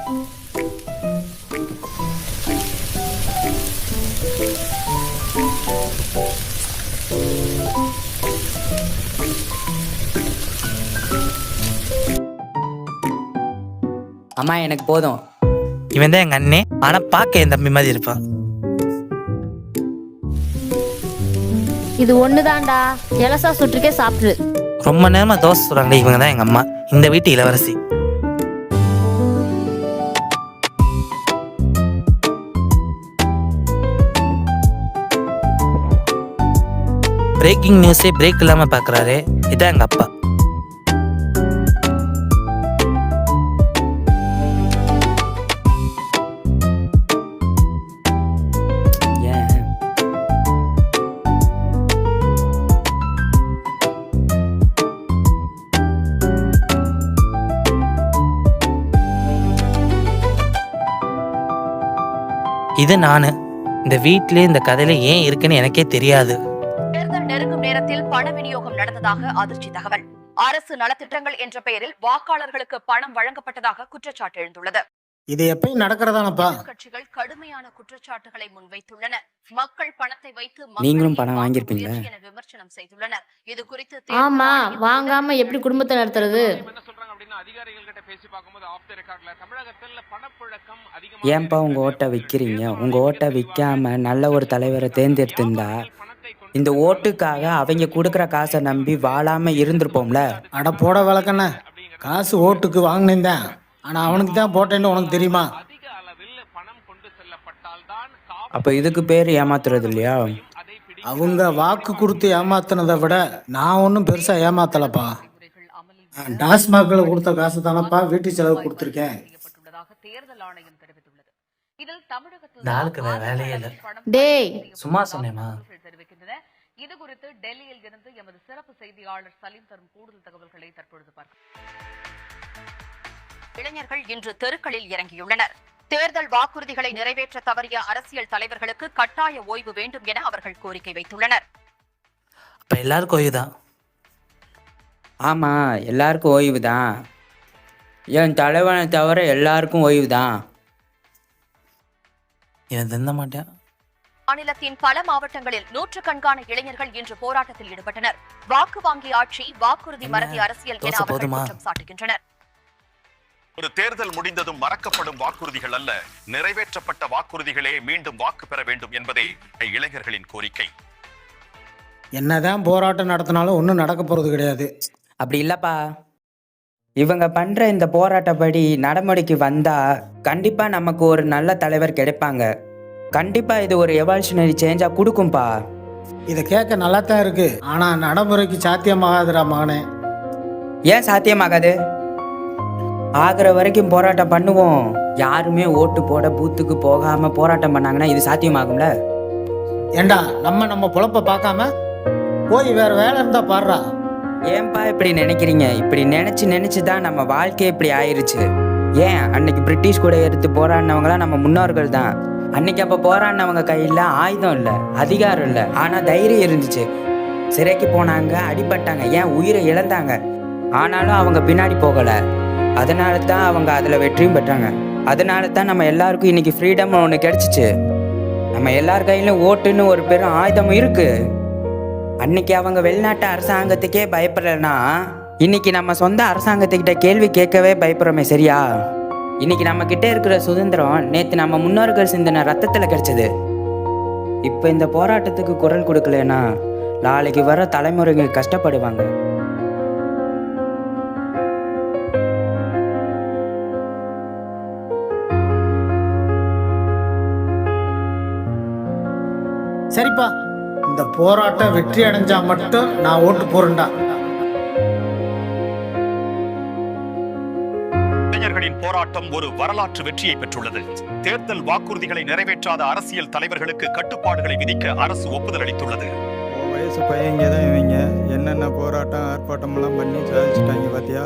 அம்மா எனக்கு போதும். இவன் தான் எங்க அண்ணே, ஆனா பார்க்க என் தம்பி மாதிரி இருப்பான். இது ஒண்ணுதான்டா, எலசா சுட்டுக்கே சாப்பிடு. ரொம்ப நேரமா தோசை சொல்றாங்க. இவங்க தான் எங்க அம்மா, இந்த வீட்டு இளவரசி. பிரேக்கிங் நியூஸே பிரேக் இல்லாம பாக்குறாரு. இதான் எங்க அப்பா. இது நானு. இந்த வீட்டிலே இந்த கதையில ஏன் இருக்குன்னு எனக்கே தெரியாது. தேர்தல் நெருங்கும் நேரத்தில் பண விநியோகம் நடந்ததாக அதிர்ச்சி தகவல். அரசு நலத்திட்டங்கள் என்ற பெயரில் வாக்காளர்களுக்கு பணம் வழங்கப்பட்டதாக குற்றச்சாட்டு எழுந்துள்ளது. இது எப்பயும் நடக்கிறதானப்பா. கட்சிகள் கடுமையான குற்றச்சாட்டுகளை முன்வைத்துள்ளன. மக்கள் பணத்தை வைத்து நீங்களும் பணம் வாங்கியிருப்பீங்களா என விமர்சனம் செய்துள்ளனர். இது குறித்து ஆமா, வாங்காம எப்படி குடும்பத்தை நடத்துறது? ஏன்பா உங்க ஓட்டை விற்கிறீங்க? உங்க ஓட்டை விற்காம நல்ல ஒரு தலைவரை தேர்ந்தெடுத்திருந்தா இந்த ஓட்டுக்காக அவங்க கொடுக்குற காசை நம்பி வாழாம இருந்திருப்போம்ல. அட போட விளக்கண்ண, காசு ஓட்டுக்கு வாங்கினேன், ஆனா அவனுக்கு தான் போட்டேன்னு உனக்கு தெரியுமா? அப்ப இதுக்கு பேர் ஏமாத்துறது இல்லையா? அவங்க வாக்கு கொடுத்து ஏமாத்தினதை விட நான் ஒன்றும் பெருசா ஏமாத்தலப்பா. டாஸ்மாக்ல கொடுத்த காசு தானப்பா வீட்டு செலவு கொடுத்துருக்கேன். நாளுக்கு வேற வேலையே இல்லை. டேய் சும்மா சொன்னேமா. இது குறித்து டெல்லியில் இருந்து எமது சிறப்பு செய்தியாளர் சலீம் தரும் கூடுதல் தகவல்களை தற்பொழுது பார்க்கலாம். இளைஞர்கள் இன்று தெருக்களில் இறங்கியுள்ளனர். தேர்தல் வாக்குறுதிகளை நிறைவேற்ற தவறிய அரசியல் தலைவர்களுக்கு கட்டாய ஓய்வு வேண்டும் என அவர்கள் கோரிக்கை வைத்துள்ளனர். அப்ப எல்லாருக்கும் ஓய்வுதான். ஆமா, எல்லாருக்கும் ஓய்வு தான். என் தலைவனை தவிர எல்லாருக்கும் ஓய்வு தான். இவன் தின்ன மாட்டேன். மாநிலத்தின் பல மாவட்டங்களில் நூற்றுக்கணக்கான இளைஞர்கள் இன்று போராட்டத்தில் ஈடுபட்டனர். வாக்கு வாங்கி ஆட்சி, வாக்குறுதி மறதி அரசியல் என அவர்கள் குற்றம் சாட்டுகின்றனர். ஒரு தேர்தல் முடிந்ததும் மறக்கப்படும் வாக்குறுதிகள் அல்ல, நிறைவேற்றப்பட்ட வாக்குறுதிகளே மீண்டும் வாக்கு பெற வேண்டும் என்பதே இளைஞர்களின் கோரிக்கை. என்னதான் போராட்டம் நடத்தினாலும் ஒன்றும் நடக்க போறது கிடையாது. அப்படி இல்லப்பா, இவங்க பண்ற இந்த போராட்டப்படி நடைமுறைக்கு வந்தா கண்டிப்பா நமக்கு ஒரு நல்ல தலைவர் கிடைப்பாங்க. கண்டிப்பா இது ஒரு எவால்யூஷனரி சேஞ்சா கொடுக்கும்பா. இதை கேட்க நல்லா தான் இருக்கு, ஆனா நடைமுறைக்கு சாத்தியமாகாதுடா மகனே. ஏன் சாத்தியமாகாது? ஆகிற வரைக்கும் போராட்டம் பண்ணுவோம். யாருமே ஓட்டு போட பூத்துக்கு போகாம போராட்டம் பண்ணாங்கன்னா இது சாத்தியமாகும்ல. ஏண்டா நம்ம பொழப்ப பார்க்காம போய் வேற வேலை இருந்தா பாடுறா. ஏன்பா இப்படி நினைக்கிறீங்க? இப்படி நினைச்சு தான் நம்ம வாழ்க்கையே இப்படி ஆயிருச்சு. ஏன் அன்னைக்கு பிரிட்டிஷ் கூட எடுத்து போராடினவங்களாம் நம்ம முன்னோர்கள் தான். அன்னைக்கு அப்ப போராடினவங்க கையில ஆயுதம் இல்லை, அதிகாரம் இல்லை, ஆனா தைரியம் இருந்துச்சு. சிறைக்கு போனாங்க, அடிபட்டாங்க, ஏன் உயிரை இழந்தாங்க. ஆனாலும் அவங்க பின்னாடி போகல. அதனால தான் அவங்க அதுல வெற்றியும் பெற்றாங்க. அதனால தான் நம்ம எல்லாருக்கும் இன்னைக்கு ஃப்ரீடம் ஒன்று கிடைச்சிச்சு. நம்ம எல்லார் கையிலும் ஓட்டுன்னு ஒரு பெரும் ஆயுதமும் இருக்கு. அன்னைக்கு அவங்க வெளிநாட்டு அரசாங்கத்துக்கே பயப்படலைன்னா இன்னைக்கு நம்ம சொந்த அரசாங்கத்துக்கிட்ட கேள்வி கேட்கவே பயப்படுறோமே, சரியா? இன்னைக்கு நம்ம கிட்ட இருக்கிற சுதந்திரம் நேற்று நம்ம முன்னோர்கள் சிந்தின ரத்தத்துல கிடைச்சது. இப்ப இந்த போராட்டத்துக்கு குரல் கொடுக்கலன்னா நாளைக்கு வர தலைமுறைகள் கஷ்டப்படுவாங்க. சரிப்பா, இந்த போராட்டம் வெற்றி அடைஞ்சா மட்டும் நான் ஓட்டு போறேன்டா. இளைஞர்களின் போராட்டம் ஒரு வரலாற்று வெற்றியை பெற்றுள்ளது. தேர்தல் வாக்குறுதிகளை நிறைவேற்றாத அரசியல் தலைவர்களுக்கு கட்டுப்பாடுகளை விதிக்க அரசு ஒப்புதல் அளித்துள்ளது. வயசு பையங்க தான் இவங்க என்னென்ன போராட்டம் ஆர்ப்பாட்டம் எல்லாம் பண்ணி சாதிச்சுட்டாங்க பாத்தியா?